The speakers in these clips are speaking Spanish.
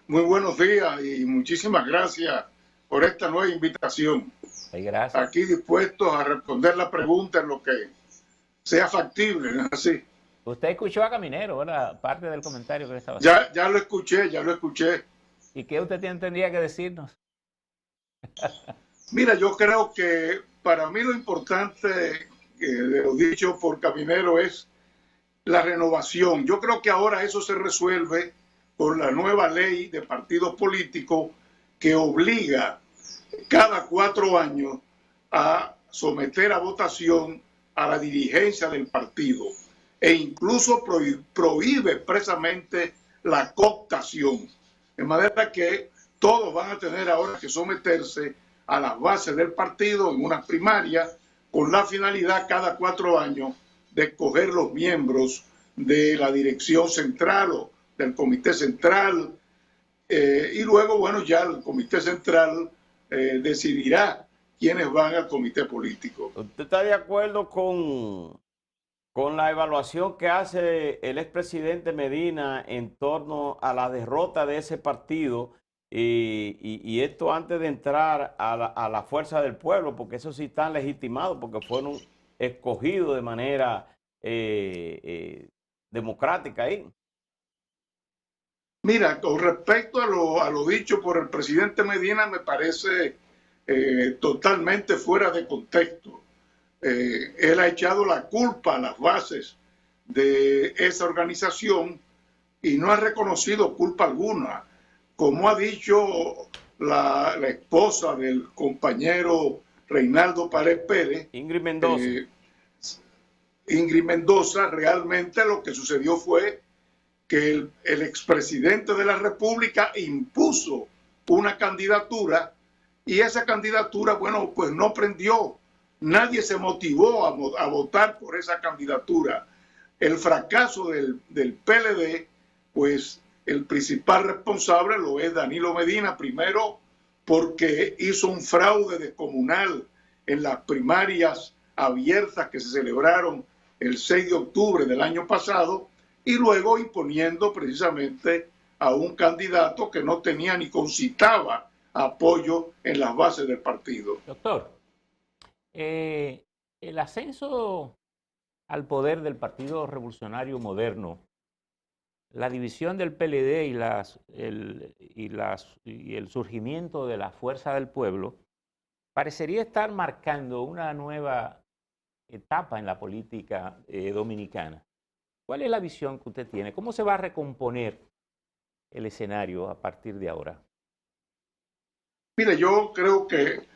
Muy buenos días y muchísimas gracias por esta nueva invitación. Ay, gracias. Aquí dispuestos a responder la pregunta en lo que sea factible, ¿no es así? Usted escuchó a Caminero, ¿verdad? Parte del comentario que le estaba haciendo. Ya lo escuché, ya lo escuché. ¿Y qué usted tendría que decirnos? Mira, yo creo que para mí lo importante de lo dicho por Caminero es la renovación. Yo creo que ahora eso se resuelve con la nueva ley de partidos políticos que obliga cada 4 años a someter a votación a la dirigencia del partido e incluso prohíbe expresamente la cooptación. De manera que todos van a tener ahora que someterse a las bases del partido en unas primarias con la finalidad cada 4 años de escoger los miembros de la dirección central o del comité central y luego, bueno, ya el comité central decidirá quiénes van al comité político. ¿Usted está de acuerdo con la evaluación que hace el expresidente Medina en torno a la derrota de ese partido y esto antes de entrar a la fuerza del pueblo, porque eso sí están legitimados, porque fueron escogidos de manera democrática ahí? Mira, con respecto a lo dicho por el presidente Medina, me parece totalmente fuera de contexto. Él ha echado la culpa a las bases de esa organización y no ha reconocido culpa alguna. Como ha dicho la esposa del compañero Reinaldo Pared Pérez, Ingrid Mendoza. Ingrid Mendoza, realmente lo que sucedió fue que el expresidente de la República impuso una candidatura y esa candidatura, bueno, pues no prendió. Nadie se motivó a votar por esa candidatura. El fracaso del PLD, pues el principal responsable lo es Danilo Medina, primero porque hizo un fraude descomunal en las primarias abiertas que se celebraron el 6 de octubre del año pasado y luego imponiendo precisamente a un candidato que no tenía ni concitaba apoyo en las bases del partido. Doctor, el ascenso al poder del Partido Revolucionario Moderno, la división del PLD y el surgimiento de la Fuerza del Pueblo, parecería estar marcando una nueva etapa en la política dominicana. ¿Cuál es la visión que usted tiene? ¿Cómo se va a recomponer el escenario a partir de ahora? Mire, yo creo que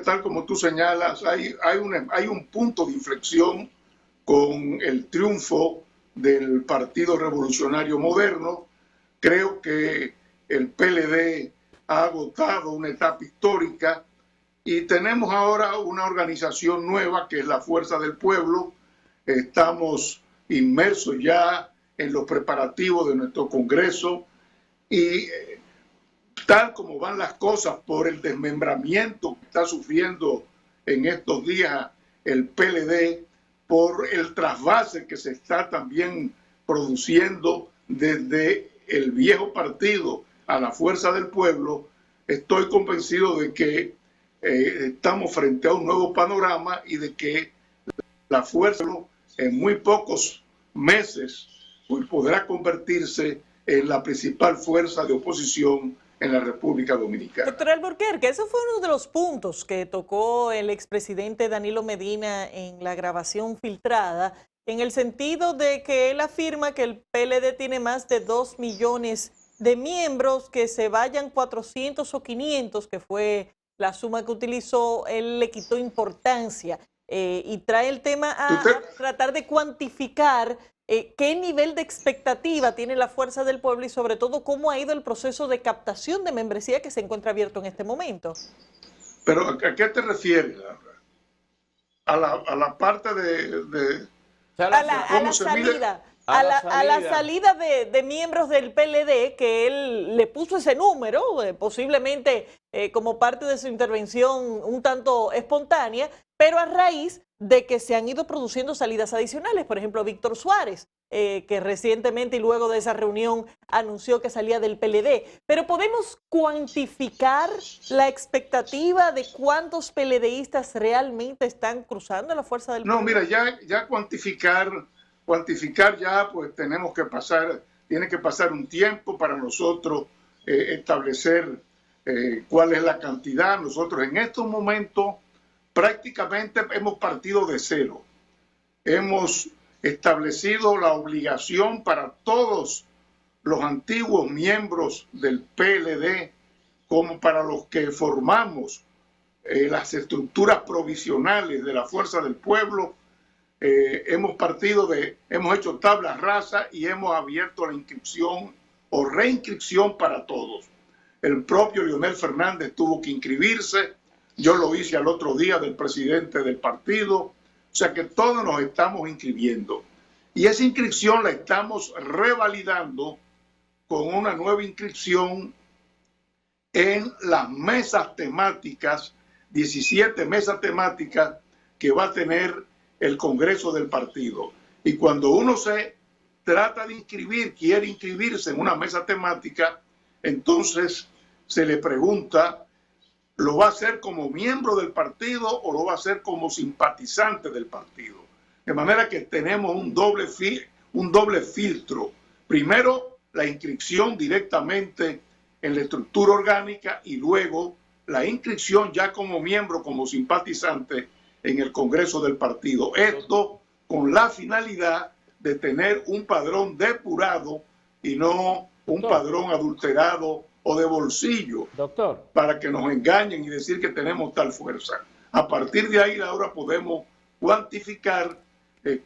tal como tú señalas, hay un punto de inflexión con el triunfo del Partido Revolucionario Moderno. Creo que el PLD ha agotado una etapa histórica y tenemos ahora una organización nueva que es la Fuerza del Pueblo. Estamos inmersos ya en los preparativos de nuestro Congreso y tal como van las cosas por el desmembramiento que está sufriendo en estos días el PLD, por el trasvase que se está también produciendo desde el viejo partido a la Fuerza del Pueblo, estoy convencido de que estamos frente a un nuevo panorama y de que la Fuerza en muy pocos meses podrá convertirse en la principal fuerza de oposición en la República Dominicana. Doctor Alburquerque, ese fue uno de los puntos que tocó el expresidente Danilo Medina en la grabación filtrada, en el sentido de que él afirma que el PLD tiene más de 2 millones de miembros, que se vayan 400 o 500, que fue la suma que utilizó, él le quitó importancia y trae el tema a tratar de cuantificar qué nivel de expectativa tiene la Fuerza del Pueblo y sobre todo cómo ha ido el proceso de captación de membresía que se encuentra abierto en este momento. ¿Pero a qué te refieres, Laura? A la parte de a la salida. a la salida de miembros del PLD, que él le puso ese número, posiblemente como parte de su intervención un tanto espontánea, pero a raíz de que se han ido produciendo salidas adicionales. Por ejemplo, Víctor Suárez, que recientemente y luego de esa reunión anunció que salía del PLD. Pero ¿podemos cuantificar la expectativa de cuántos PLDistas realmente están cruzando la fuerza del PLD? No, mira, ya cuantificar ya, pues tiene que pasar un tiempo para nosotros establecer cuál es la cantidad. Nosotros en estos momentos prácticamente hemos partido de cero. Hemos establecido la obligación para todos los antiguos miembros del PLD, como para los que formamos las estructuras provisionales de la Fuerza del Pueblo. Hemos hecho tabla rasa y hemos abierto la inscripción o reinscripción para todos. El propio Leonel Fernández tuvo que inscribirse, yo lo hice al otro día del presidente del partido, o sea que todos nos estamos inscribiendo. Y esa inscripción la estamos revalidando con una nueva inscripción en las mesas temáticas, 17 mesas temáticas que va a tener el Congreso del partido. Y cuando uno se trata de inscribir, quiere inscribirse en una mesa temática, entonces se le pregunta, ¿lo va a hacer como miembro del partido o lo va a hacer como simpatizante del partido? De manera que tenemos un doble filtro. Primero, la inscripción directamente en la estructura orgánica y luego la inscripción ya como miembro, como simpatizante en el Congreso del partido. Esto con la finalidad de tener un padrón depurado y no un padrón adulterado o de bolsillo, doctor, para que nos engañen y decir que tenemos tal fuerza. A partir de ahí ahora podemos cuantificar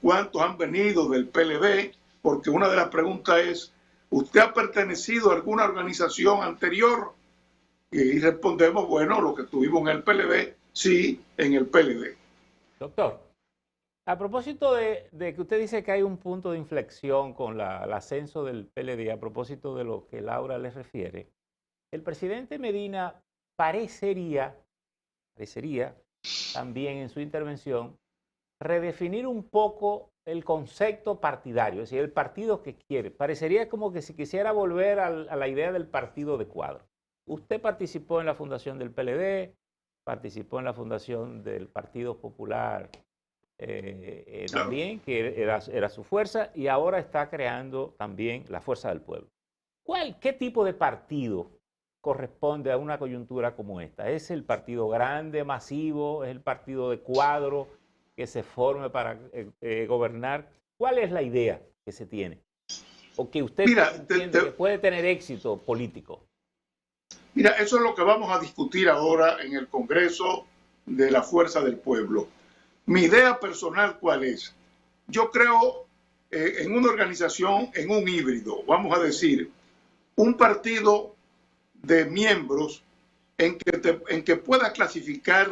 cuántos han venido del PLD, porque una de las preguntas es, ¿usted ha pertenecido a alguna organización anterior? Y respondemos, bueno, lo que tuvimos en el PLD, sí, en el PLD. Doctor, a propósito de que usted dice que hay un punto de inflexión con el ascenso del PLD, a propósito de lo que Laura le refiere, el presidente Medina parecería también en su intervención redefinir un poco el concepto partidario, es decir, el partido que quiere. Parecería como que si quisiera volver a la idea del partido de cuadro. Usted participó en la fundación del PLD, participó en la fundación del Partido Popular también, que era su fuerza, y ahora está creando también la Fuerza del Pueblo. ¿Qué tipo de partido corresponde a una coyuntura como esta? ¿Es el partido grande, masivo? ¿Es el partido de cuadro que se forme para gobernar? ¿Cuál es la idea que se tiene? ¿O que usted entiende que puede tener éxito político? Mira, eso es lo que vamos a discutir ahora en el Congreso de la Fuerza del Pueblo. Mi idea personal, ¿cuál es? Yo creo en una organización, en un híbrido, vamos a decir, un partido de miembros en que pueda clasificar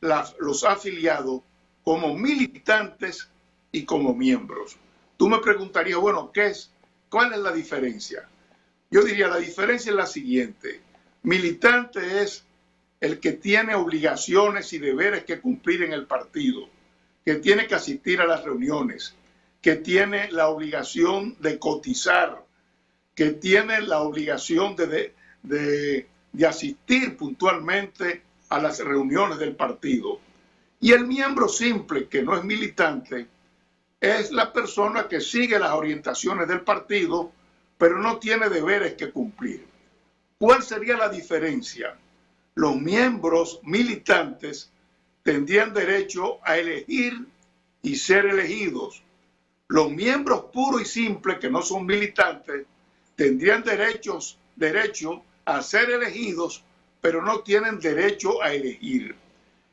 los afiliados como militantes y como miembros. Tú me preguntarías, bueno, ¿cuál es la diferencia? Yo diría, la diferencia es la siguiente. Militante es el que tiene obligaciones y deberes que cumplir en el partido, que tiene que asistir a las reuniones, que tiene la obligación de cotizar, que tiene la obligación de asistir puntualmente a las reuniones del partido. Y el miembro simple, que no es militante, es la persona que sigue las orientaciones del partido, pero no tiene deberes que cumplir. ¿Cuál sería la diferencia? Los miembros militantes tendrían derecho a elegir y ser elegidos. Los miembros puros y simples, que no son militantes, tendrían derecho a ser elegidos, pero no tienen derecho a elegir.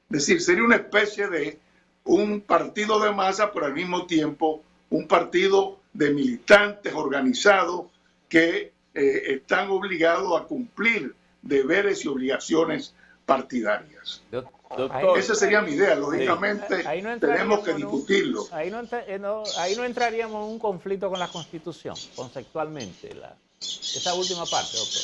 Es decir, sería una especie de un partido de masa, pero al mismo tiempo un partido de militantes organizados que están obligados a cumplir deberes y obligaciones partidarias. Doctor, Esa sería mi idea. Lógicamente, ahí no tenemos que entraríamos en discutirlo. ahí no entraríamos en un conflicto con la Constitución, conceptualmente, esa última parte, doctor.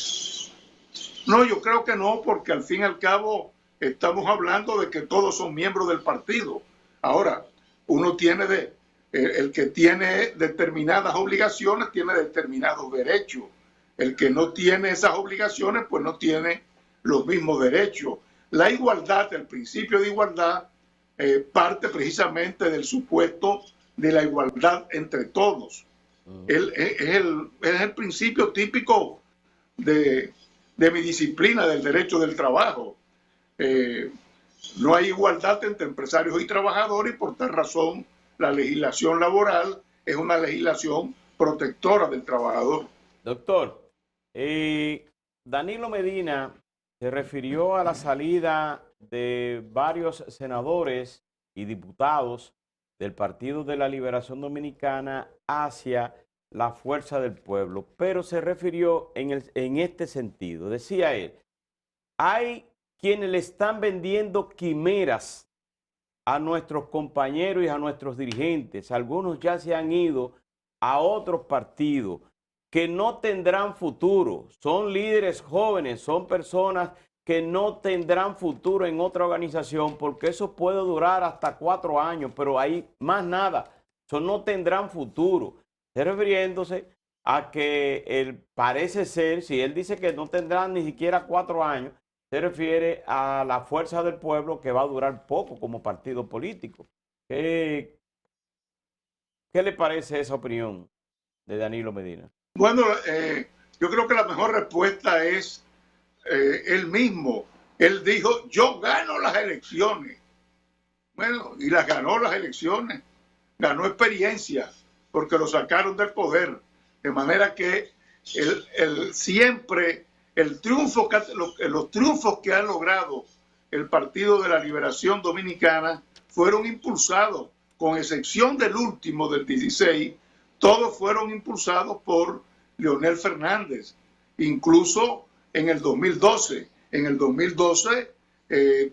No, yo creo que no, porque al fin y al cabo estamos hablando de que todos son miembros del partido. Ahora, uno tiene el que tiene determinadas obligaciones tiene determinados derechos. El que no tiene esas obligaciones, pues no tiene los mismos derechos. La igualdad, el principio de igualdad, parte precisamente del supuesto de la igualdad entre todos. Es el principio típico de mi disciplina del derecho del trabajo. No hay igualdad entre empresarios y trabajadores y por tal razón la legislación laboral es una legislación protectora del trabajador. doctor, Danilo Medina se refirió a la salida de varios senadores y diputados del Partido de la Liberación Dominicana hacia la Fuerza del Pueblo, pero se refirió en este sentido. Decía él, hay quienes le están vendiendo quimeras a nuestros compañeros y a nuestros dirigentes. Algunos ya se han ido a otros partidos que no tendrán futuro. Son líderes jóvenes, son personas que no tendrán futuro en otra organización porque eso puede durar hasta 4 años, pero ahí más nada. Eso no tendrán futuro. Refiriéndose a que él parece ser, si él dice que no tendrán ni siquiera 4 años, se refiere a la Fuerza del Pueblo que va a durar poco como partido político. ¿Qué le parece esa opinión de Danilo Medina? Bueno, yo creo que la mejor respuesta es él mismo. Él dijo, yo gano las elecciones. Bueno, y las ganó las elecciones. Ganó experiencia porque lo sacaron del poder. De manera que siempre los triunfos que ha logrado el Partido de la Liberación Dominicana fueron impulsados, con excepción del último, del 16, todos fueron impulsados por Leonel Fernández. Incluso en el 2012. En el 2012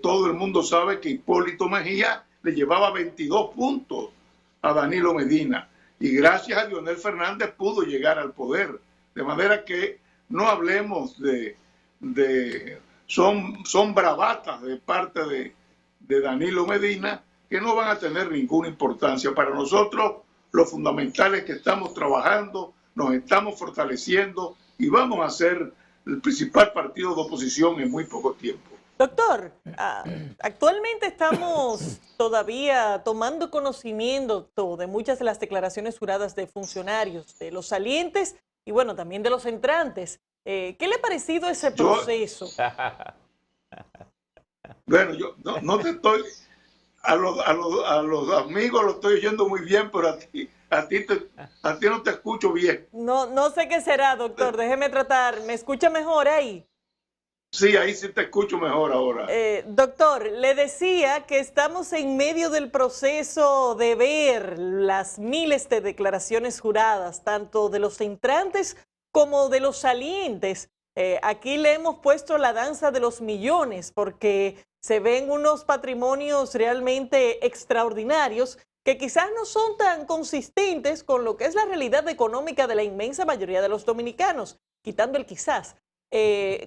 todo el mundo sabe que Hipólito Mejía le llevaba 22 puntos a Danilo Medina. Y gracias a Leonel Fernández pudo llegar al poder. De manera que no hablemos son bravatas de parte de Danilo Medina que no van a tener ninguna importancia. Para nosotros lo fundamental es que estamos trabajando, nos estamos fortaleciendo y vamos a ser el principal partido de oposición en muy poco tiempo. Doctor, actualmente estamos todavía tomando conocimiento de muchas de las declaraciones juradas de funcionarios, de los salientes y bueno, también de los entrantes. ¿Qué le ha parecido ese proceso? Bueno, yo no te estoy... A los amigos lo estoy oyendo muy bien, pero a ti no te escucho bien. No sé qué será, doctor. Déjeme tratar. ¿Me escucha mejor ahí? Sí, ahí sí te escucho mejor ahora. Doctor, le decía que estamos en medio del proceso de ver las miles de declaraciones juradas, tanto de los entrantes como de los salientes. Aquí le hemos puesto la danza de los millones porque se ven unos patrimonios realmente extraordinarios que quizás no son tan consistentes con lo que es la realidad económica de la inmensa mayoría de los dominicanos, quitando el quizás.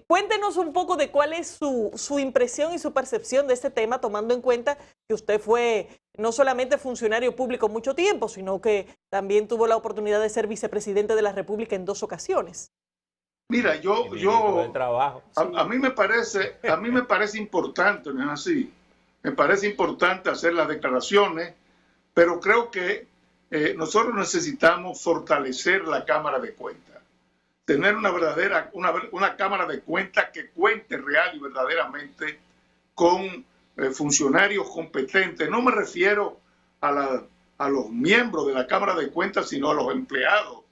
Cuéntenos un poco de cuál es su impresión y su percepción de este tema, tomando en cuenta que usted fue no solamente funcionario público mucho tiempo, sino que también tuvo la oportunidad de ser vicepresidente de la República en 2 ocasiones. Mira, a mí me parece importante, ¿no es así? Me parece importante hacer las declaraciones, pero creo que nosotros necesitamos fortalecer la Cámara de Cuentas, tener una Cámara de Cuentas que cuente real y verdaderamente con funcionarios competentes. No me refiero a los miembros de la Cámara de Cuentas, sino a los empleados,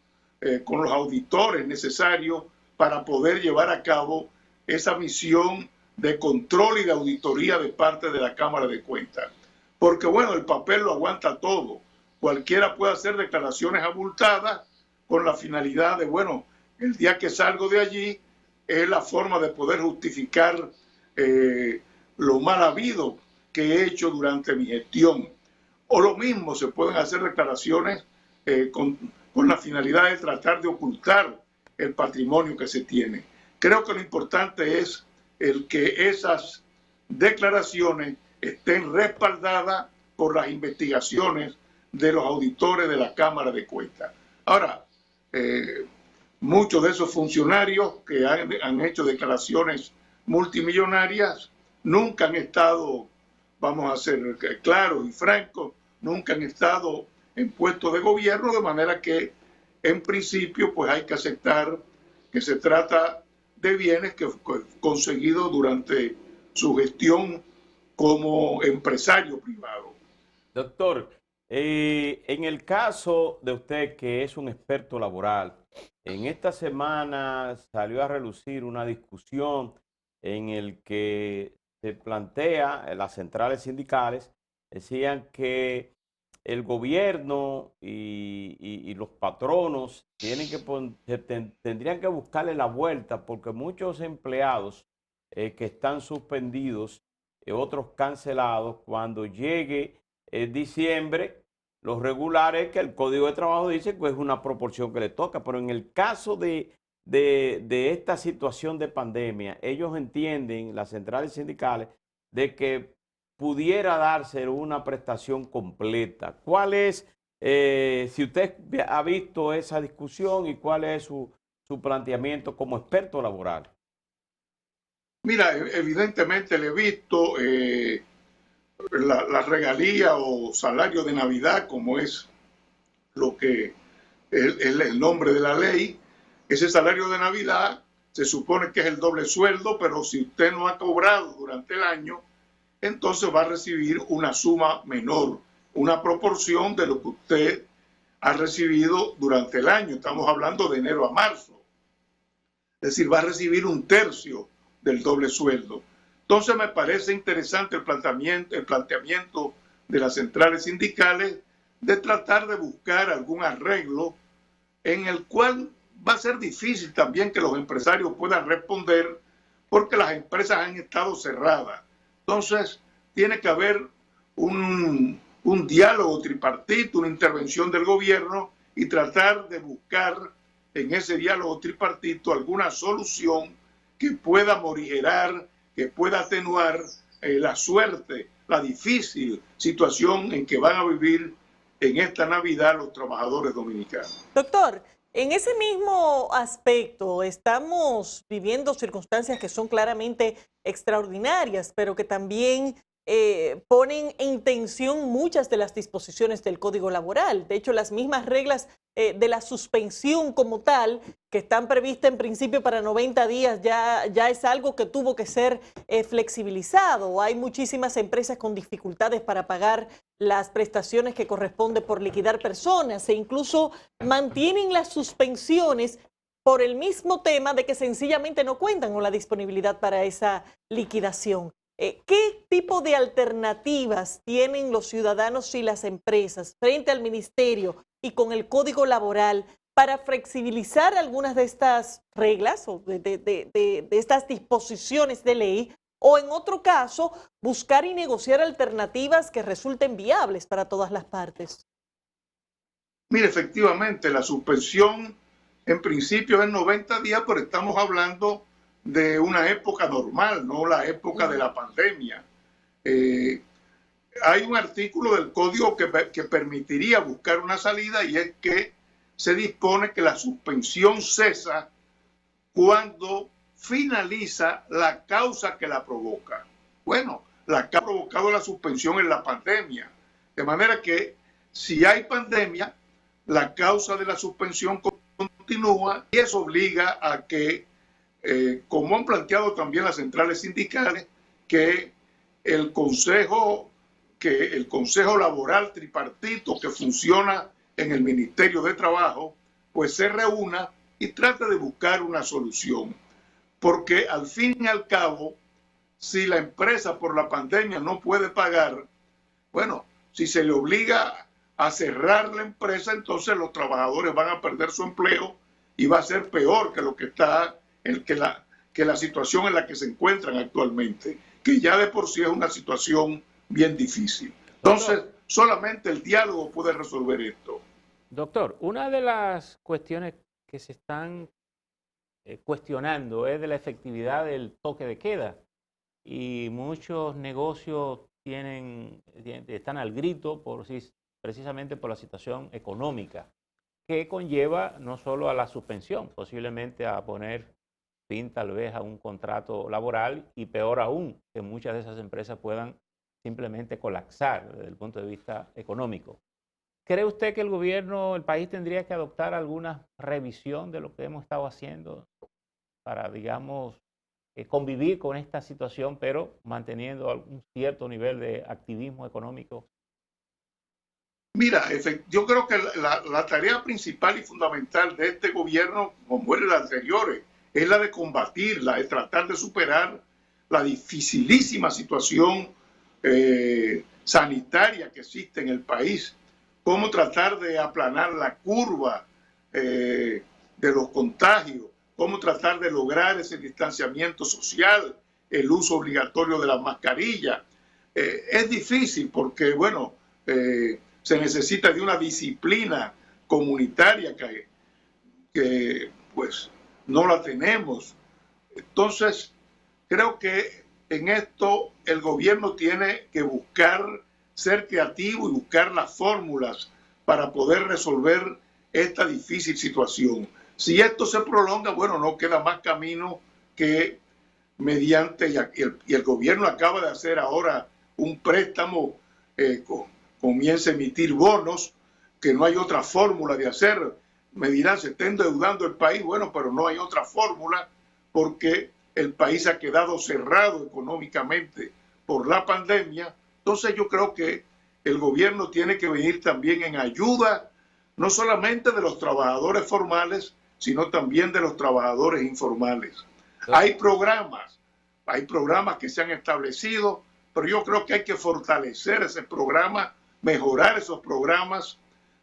con los auditores necesarios para poder llevar a cabo esa misión de control y de auditoría de parte de la Cámara de Cuentas. Porque, bueno, el papel lo aguanta todo. Cualquiera puede hacer declaraciones abultadas con la finalidad de, bueno, el día que salgo de allí es la forma de poder justificar lo mal habido que he hecho durante mi gestión. O lo mismo, se pueden hacer declaraciones con la finalidad de tratar de ocultar el patrimonio que se tiene. Creo que lo importante es el que esas declaraciones estén respaldadas por las investigaciones de los auditores de la Cámara de Cuentas. Ahora, muchos de esos funcionarios que han hecho declaraciones multimillonarias nunca han estado, vamos a ser claros y francos, nunca han estado en puestos de gobierno, de manera que en principio pues hay que aceptar que se trata de bienes que conseguidos durante su gestión como empresario privado. Doctor, en el caso de usted, que es un experto laboral, en esta semana salió a relucir una discusión en el que se plantea, las centrales sindicales decían que el gobierno y los patronos tendrían que buscarle la vuelta, porque muchos empleados que están suspendidos, otros cancelados, cuando llegue diciembre, los regulares, que el Código de Trabajo dice que es una proporción que le toca, pero en el caso de esta situación de pandemia, ellos entienden, las centrales sindicales, de que pudiera darse una prestación completa. ¿Cuál es, si usted ha visto esa discusión, y cuál es su planteamiento como experto laboral? Mira, evidentemente le he visto la regalía o salario de Navidad, como es lo que es el nombre de la ley. Ese salario de Navidad se supone que es el doble sueldo, pero si usted no ha cobrado durante el año, entonces va a recibir una suma menor, una proporción de lo que usted ha recibido durante el año. Estamos hablando de enero a marzo. Es decir, va a recibir un tercio del doble sueldo. Entonces me parece interesante el planteamiento de las centrales sindicales de tratar de buscar algún arreglo en el cual va a ser difícil también que los empresarios puedan responder, porque las empresas han estado cerradas. Entonces, tiene que haber un diálogo tripartito, una intervención del gobierno, y tratar de buscar en ese diálogo tripartito alguna solución que pueda morigerar, que pueda atenuar la suerte, la difícil situación en que van a vivir en esta Navidad los trabajadores dominicanos. Doctor, en ese mismo aspecto estamos viviendo circunstancias que son claramente extraordinarias, pero que también ponen en tensión muchas de las disposiciones del Código Laboral. De hecho, las mismas reglas de la suspensión como tal, que están previstas en principio para 90 días, ya es algo que tuvo que ser flexibilizado. Hay muchísimas empresas con dificultades para pagar las prestaciones que corresponde por liquidar personas, e incluso mantienen las suspensiones por el mismo tema de que sencillamente no cuentan con la disponibilidad para esa liquidación. ¿Qué tipo de alternativas tienen los ciudadanos y las empresas frente al ministerio y con el Código Laboral para flexibilizar algunas de estas reglas o de estas disposiciones de ley, o en otro caso buscar y negociar alternativas que resulten viables para todas las partes? Mire, efectivamente, la suspensión en principio es 90 días, pero estamos hablando de una época normal, no la época de la pandemia. Hay un artículo del código que permitiría buscar una salida, y es que se dispone que la suspensión cesa cuando finaliza la causa que la provoca. Bueno, la que ha provocado la suspensión es la pandemia. De manera que si hay pandemia, la causa de la suspensión continúa, y eso obliga a que, como han planteado también las centrales sindicales, que el consejo laboral tripartito que funciona en el Ministerio de Trabajo, pues se reúna y trate de buscar una solución. Porque al fin y al cabo, si la empresa por la pandemia no puede pagar, bueno, si se le obliga a cerrar la empresa, entonces los trabajadores van a perder su empleo y va a ser peor que lo que está, que la situación en la que se encuentran actualmente, que ya de por sí es una situación bien difícil. Entonces, solamente el diálogo puede resolver esto. Doctor, una de las cuestiones que se están cuestionando es de la efectividad del toque de queda y muchos negocios están al grito precisamente por la situación económica que conlleva no solo a la suspensión, posiblemente a poner fin tal vez a un contrato laboral y peor aún, que muchas de esas empresas puedan simplemente colapsar desde el punto de vista económico. ¿Cree usted que el gobierno, el país tendría que adoptar alguna revisión de lo que hemos estado haciendo para, digamos, convivir con esta situación, pero manteniendo un cierto nivel de activismo económico? Mira, yo creo que la tarea principal y fundamental de este gobierno, como en las anteriores, es la de combatirla, de tratar de superar la dificilísima situación sanitaria que existe en el país, cómo tratar de aplanar la curva de los contagios, cómo tratar de lograr ese distanciamiento social, el uso obligatorio de las mascarillas. Es difícil porque, bueno, se necesita de una disciplina comunitaria que pues no la tenemos. Entonces, creo que en esto el gobierno tiene que buscar ser creativo y buscar las fórmulas para poder resolver esta difícil situación. Si esto se prolonga, bueno, no queda más camino que mediante, y el gobierno acaba de hacer ahora un préstamo, comienza a emitir bonos, que no hay otra fórmula de hacer. Me dirán, se está endeudando el país, bueno, pero no hay otra fórmula porque el país ha quedado cerrado económicamente por la pandemia. Entonces yo creo que el gobierno tiene que venir también en ayuda, no solamente de los trabajadores formales, sino también de los trabajadores informales. Hay programas que se han establecido, pero yo creo que hay que fortalecer ese programa, mejorar esos programas.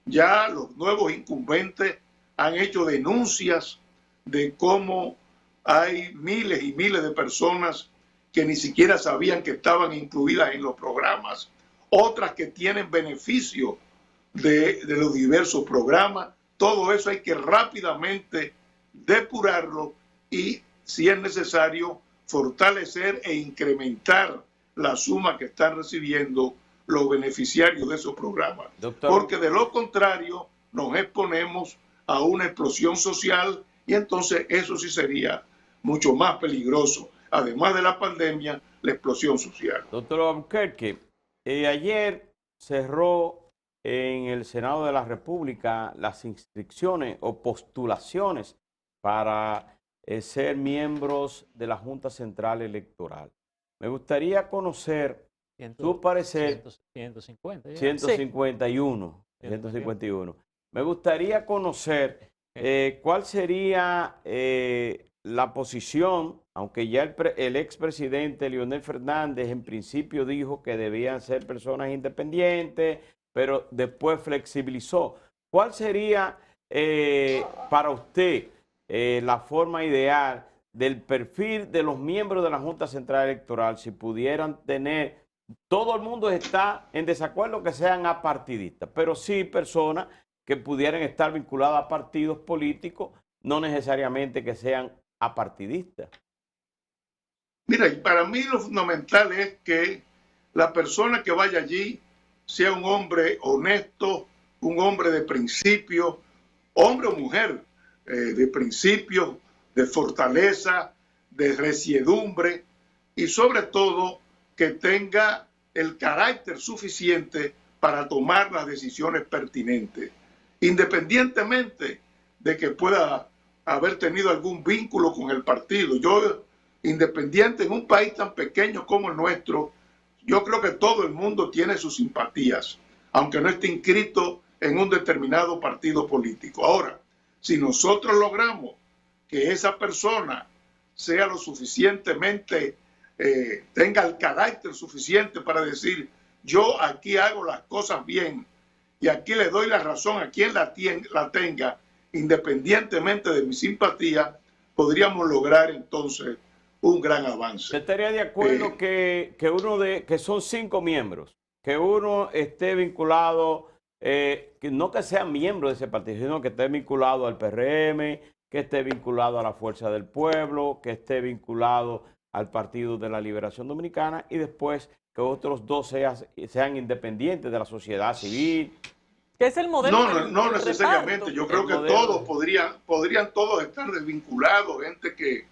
Ya los nuevos incumbentes han hecho denuncias de cómo hay miles y miles de personas que ni siquiera sabían que estaban incluidas en los programas, otras que tienen beneficio de los diversos programas. Todo eso hay que rápidamente depurarlo y, si es necesario, fortalecer e incrementar la suma que están recibiendo los beneficiarios de esos programas. Doctor, porque de lo contrario nos exponemos a una explosión social y entonces eso sí sería mucho más peligroso. Además de la pandemia, la explosión social. Doctor Albuquerque, ayer cerró en el Senado de la República las inscripciones o postulaciones para ser miembros de la Junta Central Electoral. Me gustaría conocer tu parecer. 150. 151. 151. Me gustaría conocer cuál sería la posición, aunque ya el expresidente Leonel Fernández en principio dijo que debían ser personas independientes, pero después flexibilizó. ¿Cuál sería para usted la forma ideal del perfil de los miembros de la Junta Central Electoral si pudieran tener, todo el mundo está en desacuerdo que sean apartidistas, pero sí personas que pudieran estar vinculadas a partidos políticos, no necesariamente que sean apartidistas? Mira, para mí lo fundamental es que la persona que vaya allí sea un hombre honesto, un hombre de principios, hombre o mujer, de principios, de fortaleza, de resiedumbre y sobre todo que tenga el carácter suficiente para tomar las decisiones pertinentes, independientemente de que pueda haber tenido algún vínculo con el partido. Yo, independiente en un país tan pequeño como el nuestro, yo creo que todo el mundo tiene sus simpatías, aunque no esté inscrito en un determinado partido político. Ahora, si nosotros logramos que esa persona sea lo suficientemente, tenga el carácter suficiente para decir, yo aquí hago las cosas bien y aquí le doy la razón a quien la tenga, independientemente de mi simpatía, podríamos lograr entonces un gran avance. ¿Usted estaría de acuerdo que son 5 miembros, que uno esté vinculado, que no que sea miembro de ese partido, sino que esté vinculado al PRM, que esté vinculado a la Fuerza del Pueblo, que esté vinculado al Partido de la Liberación Dominicana y después que otros 2 sean independientes de la sociedad civil? ¿Qué es el modelo? No necesariamente. Yo creo que todos podrían todos estar desvinculados, gente que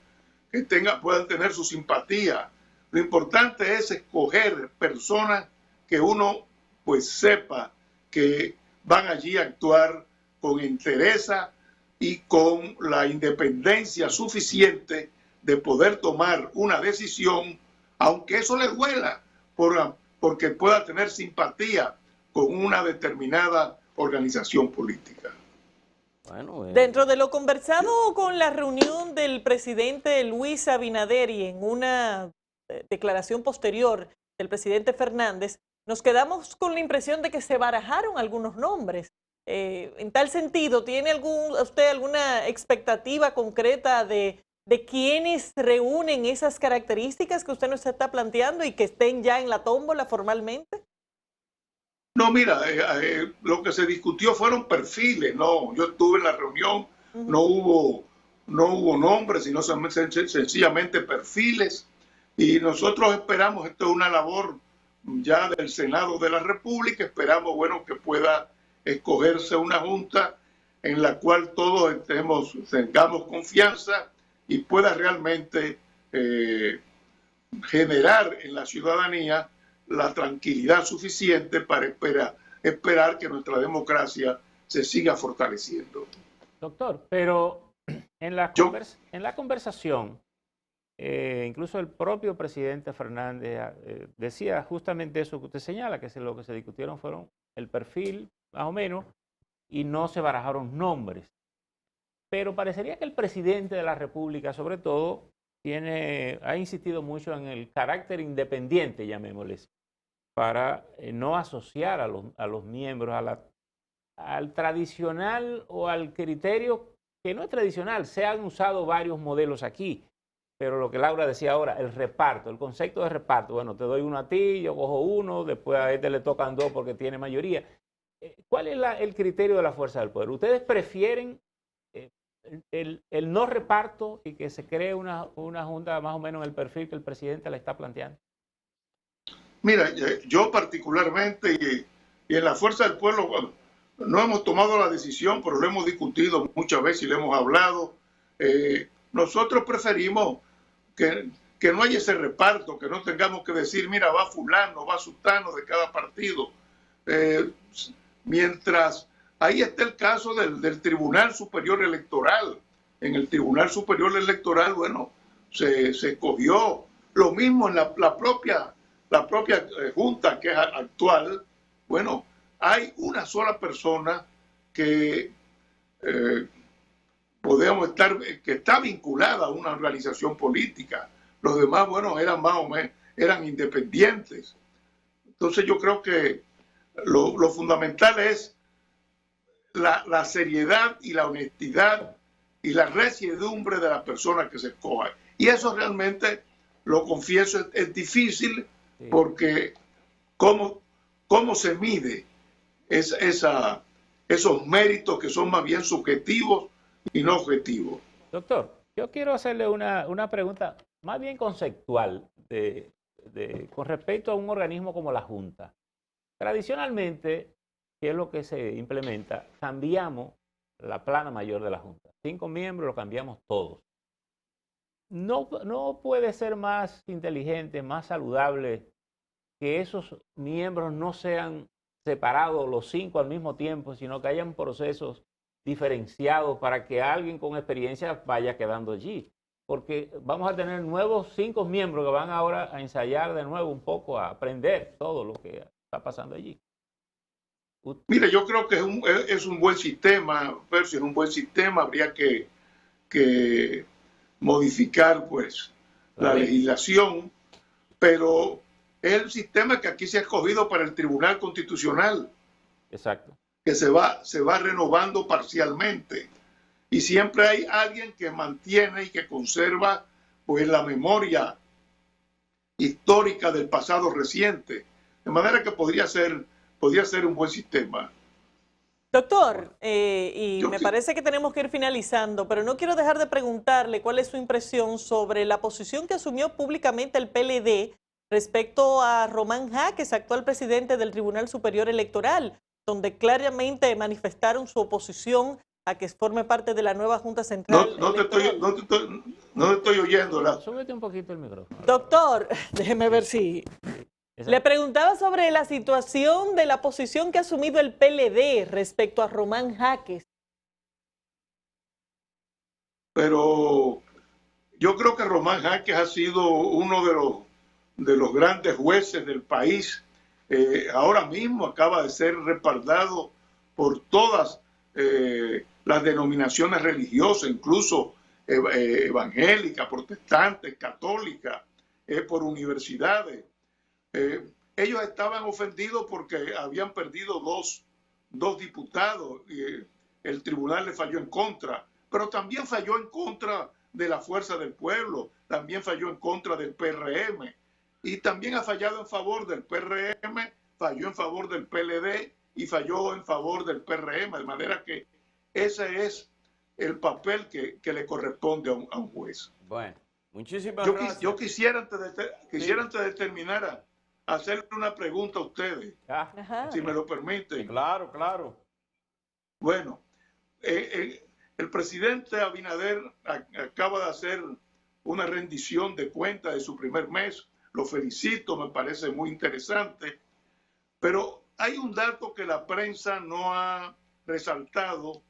puedan tener su simpatía. Lo importante es escoger personas que uno pues sepa que van allí a actuar con entereza y con la independencia suficiente de poder tomar una decisión, aunque eso le duela, porque pueda tener simpatía con una determinada organización política. Bueno, dentro de lo conversado con la reunión del presidente Luis Abinader y en una declaración posterior del presidente Fernández, nos quedamos con la impresión de que se barajaron algunos nombres. En tal sentido, ¿tiene usted alguna expectativa concreta de quiénes reúnen esas características que usted nos está planteando y que estén ya en la tómbola formalmente? No, mira, lo que se discutió fueron perfiles, no, yo estuve en la reunión, no hubo nombres, sino sencillamente perfiles, y nosotros esperamos, esto es una labor ya del Senado de la República, esperamos, bueno, que pueda escogerse una junta en la cual todos tengamos confianza y pueda realmente generar en la ciudadanía la tranquilidad suficiente para esperar que nuestra democracia se siga fortaleciendo. Doctor, pero en la conversación, incluso el propio presidente Fernández decía justamente eso que usted señala, que lo que se discutieron fueron el perfil, más o menos, y no se barajaron nombres. Pero parecería que el presidente de la República, sobre todo, ha insistido mucho en el carácter independiente, llamémosle, para no asociar a los miembros al tradicional o al criterio que no es tradicional. Se han usado varios modelos aquí, pero lo que Laura decía ahora, el reparto, el concepto de reparto, bueno, te doy uno a ti, yo cojo uno, después a este le tocan 2 porque tiene mayoría. ¿Cuál es el criterio de la fuerza del poder? ¿Ustedes prefieren el no reparto y que se cree una junta más o menos en el perfil que el presidente le está planteando? Mira, yo particularmente y en la fuerza del pueblo, bueno, no hemos tomado la decisión, pero lo hemos discutido muchas veces y lo hemos hablado. Nosotros preferimos que no haya ese reparto, que no tengamos que decir, mira, va fulano, va sultano de cada partido. Mientras ahí está el caso del Tribunal Superior Electoral. En el Tribunal Superior Electoral, bueno, se escogió lo mismo en la propia Junta, que es actual. Bueno, hay una sola persona que que está vinculada a una organización política. Los demás, bueno, eran más o menos, eran independientes. Entonces yo creo que lo fundamental es la seriedad y la honestidad y la resiedumbre de la persona que se escoja. Y eso realmente, lo confieso, es difícil, porque ¿cómo se mide esos méritos que son más bien subjetivos y no objetivos? Doctor, yo quiero hacerle una pregunta más bien conceptual con respecto a un organismo como la Junta. Tradicionalmente, ¿qué es lo que se implementa? Cambiamos la plana mayor de la Junta. 5 miembros lo cambiamos todos. No puede ser más inteligente, más saludable que esos miembros no sean separados los 5 al mismo tiempo, sino que hayan procesos diferenciados para que alguien con experiencia vaya quedando allí. Porque vamos a tener nuevos 5 miembros que van ahora a ensayar de nuevo un poco, a aprender todo lo que está pasando allí. Mire, yo creo que es un buen sistema, Percy, es un buen sistema. Habría que modificar pues la legislación, pero es el sistema que aquí se ha escogido para el Tribunal Constitucional. Exacto. Que se va renovando parcialmente. Y siempre hay alguien que mantiene y que conserva o en la memoria histórica del pasado reciente. De manera que podría ser un buen sistema. Doctor, y me parece que tenemos que ir finalizando, pero no quiero dejar de preguntarle cuál es su impresión sobre la posición que asumió públicamente el PLD respecto a Román Jaques, actual presidente del Tribunal Superior Electoral, donde claramente manifestaron su oposición a que forme parte de la nueva Junta Central No te estoy oyendo. Súbete un poquito el micrófono. Doctor, déjeme ver si... Le preguntaba sobre la situación de la posición que ha asumido el PLD respecto a Román Jaques. Pero yo creo que Román Jaques ha sido uno de los grandes jueces del país. Ahora mismo acaba de ser respaldado por todas las denominaciones religiosas, incluso evangélicas, protestantes, católicas, por universidades. Ellos estaban ofendidos porque habían perdido dos diputados y el tribunal le falló en contra, pero también falló en contra de la Fuerza del Pueblo, también falló en contra del PRM y también ha fallado en favor del PRM, falló en favor del PLD y falló en favor del PRM, de manera que ese es el papel que le corresponde a un juez. Bueno, muchísimas gracias. Yo quisiera antes de terminar hacerle una pregunta a ustedes, si me lo permiten. Sí, claro, claro. Bueno, el presidente Abinader acaba de hacer una rendición de cuentas de su primer mes. Lo felicito, me parece muy interesante. Pero hay un dato que la prensa no ha resaltado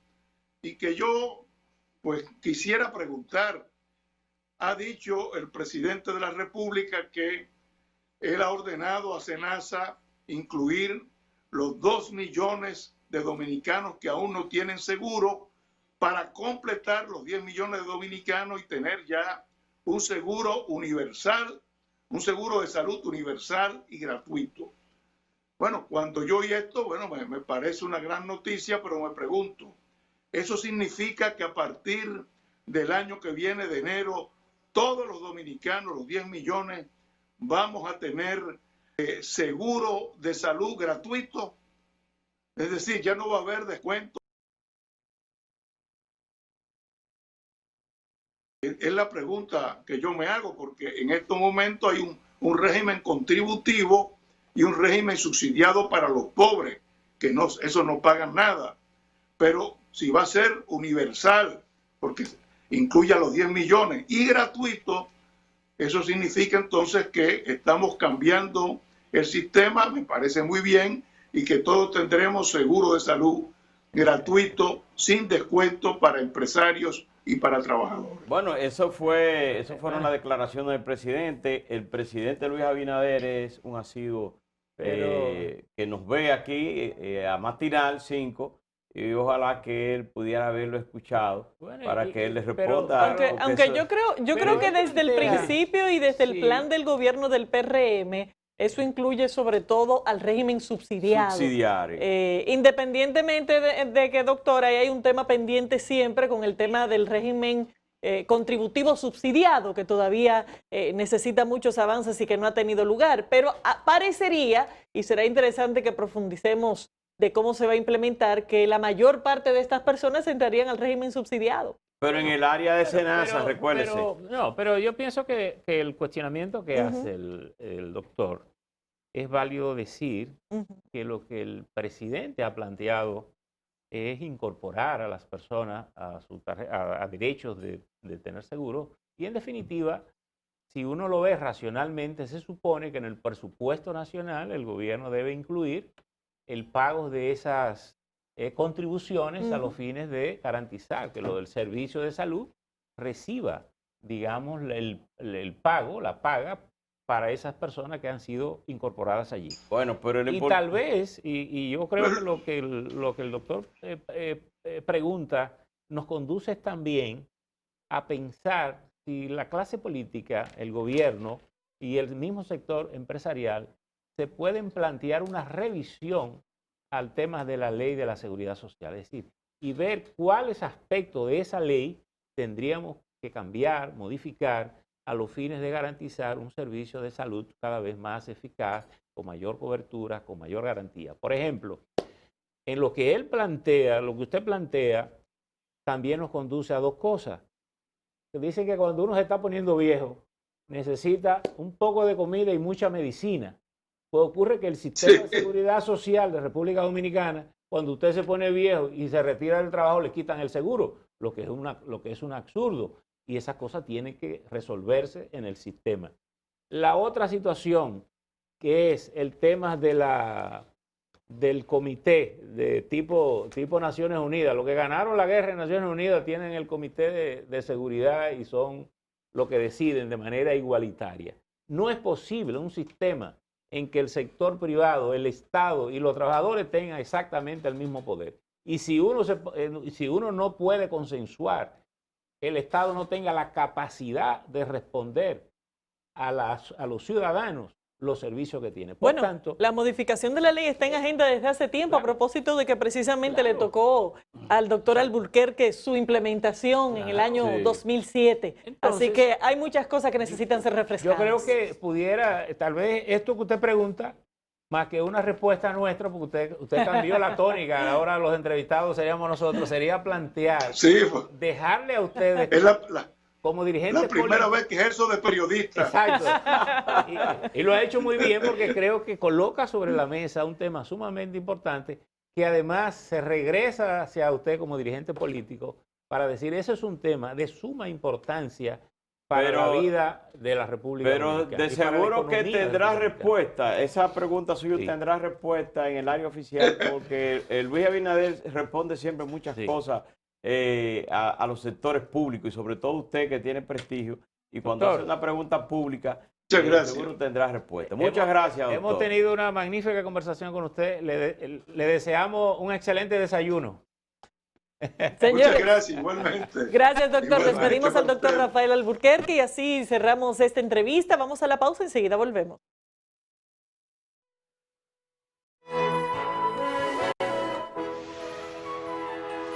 y que yo pues quisiera preguntar. Ha dicho el presidente de la República que él ha ordenado a SENASA incluir los 2 millones de dominicanos que aún no tienen seguro para completar los 10 millones de dominicanos y tener ya un seguro universal, un seguro de salud universal y gratuito. Bueno, cuando yo oí esto, bueno, me parece una gran noticia, pero me pregunto, ¿eso significa que a partir del año que viene, de enero, todos los dominicanos, los 10 millones, vamos a tener seguro de salud gratuito? Es decir, ya no va a haber descuento. Es la pregunta que yo me hago, porque en estos momentos hay un régimen contributivo y un régimen subsidiado para los pobres, que no, eso no pagan nada. Pero si va a ser universal, porque incluye a los 10 millones y gratuito, eso significa entonces que estamos cambiando el sistema, me parece muy bien, y que todos tendremos seguro de salud gratuito, sin descuento para empresarios y para trabajadores. Bueno, eso fueron las declaraciones del presidente. El presidente Luis Abinader es un asiduo que nos ve aquí a matinal 5 y ojalá que él pudiera haberlo escuchado para que él les responda. Aunque yo creo que desde el principio y desde el plan del gobierno del PRM, eso incluye sobre todo al régimen subsidiado. Independientemente de que, doctora, ahí hay un tema pendiente siempre con el tema del régimen contributivo subsidiado, que todavía necesita muchos avances y que no ha tenido lugar. Pero parecería, y será interesante que profundicemos de cómo se va a implementar, que la mayor parte de estas personas entrarían al régimen subsidiado. Pero en el área de SENASA, recuérdese. Pero yo pienso que el cuestionamiento que hace el doctor es válido decir que lo que el presidente ha planteado es incorporar a las personas a derechos de tener seguro y, en definitiva, si uno lo ve racionalmente, se supone que en el presupuesto nacional el gobierno debe incluir el pago de esas contribuciones a los fines de garantizar que lo del servicio de salud reciba, digamos, el pago, la paga para esas personas que han sido incorporadas allí. Bueno, pero y tal vez, y yo creo que lo que el doctor pregunta nos conduce también a pensar si la clase política, el gobierno y el mismo sector empresarial se pueden plantear una revisión al tema de la ley de la seguridad social, es decir, y ver cuáles aspectos de esa ley tendríamos que cambiar, modificar, a los fines de garantizar un servicio de salud cada vez más eficaz, con mayor cobertura, con mayor garantía. Por ejemplo, en lo que él plantea, lo que usted plantea, también nos conduce a dos cosas. Dice que cuando uno se está poniendo viejo, necesita un poco de comida y mucha medicina. Pues ocurre que el sistema de seguridad social de República Dominicana, cuando usted se pone viejo y se retira del trabajo, le quitan el seguro, lo que es un absurdo. Y esas cosas tienen que resolverse en el sistema. La otra situación, que es el tema del comité de tipo Naciones Unidas. Los que ganaron la guerra en Naciones Unidas tienen el comité de seguridad y son los que deciden de manera igualitaria. No es posible un sistema en que el sector privado, el Estado y los trabajadores tengan exactamente el mismo poder. Y si uno no puede consensuar, el Estado no tenga la capacidad de responder a los ciudadanos los servicios que tiene. Por tanto, la modificación de la ley está en agenda desde hace tiempo, a propósito de que precisamente le tocó al doctor Alburquerque su implementación en el año 2007. Entonces, así que hay muchas cosas que necesitan ser refrescadas. Yo creo que pudiera, tal vez esto que usted pregunta, más que una respuesta nuestra, porque usted cambió la tónica, ahora los entrevistados seríamos nosotros, sería plantear, dejarle a ustedes como dirigentes la primera vez que ejerzo de periodista. Exacto. Y lo ha hecho muy bien porque creo que coloca sobre la mesa un tema sumamente importante que además se regresa hacia usted como dirigente político para decir, ese es un tema de suma importancia para la vida de la República Dominicana. Pero de seguro que tendrá respuesta. Esa pregunta suya tendrá respuesta en el área oficial, porque Luis Abinader responde siempre muchas cosas a los sectores públicos y sobre todo usted que tiene prestigio. Y cuando hace una pregunta pública, seguro tendrá respuesta. Muchas gracias, doctor. Hemos tenido una magnífica conversación con usted. Le deseamos un excelente desayuno. Señores, muchas gracias, igualmente. Gracias, doctor. Despedimos al doctor Rafael Alburquerque y así cerramos esta entrevista. Vamos a la pausa, enseguida volvemos.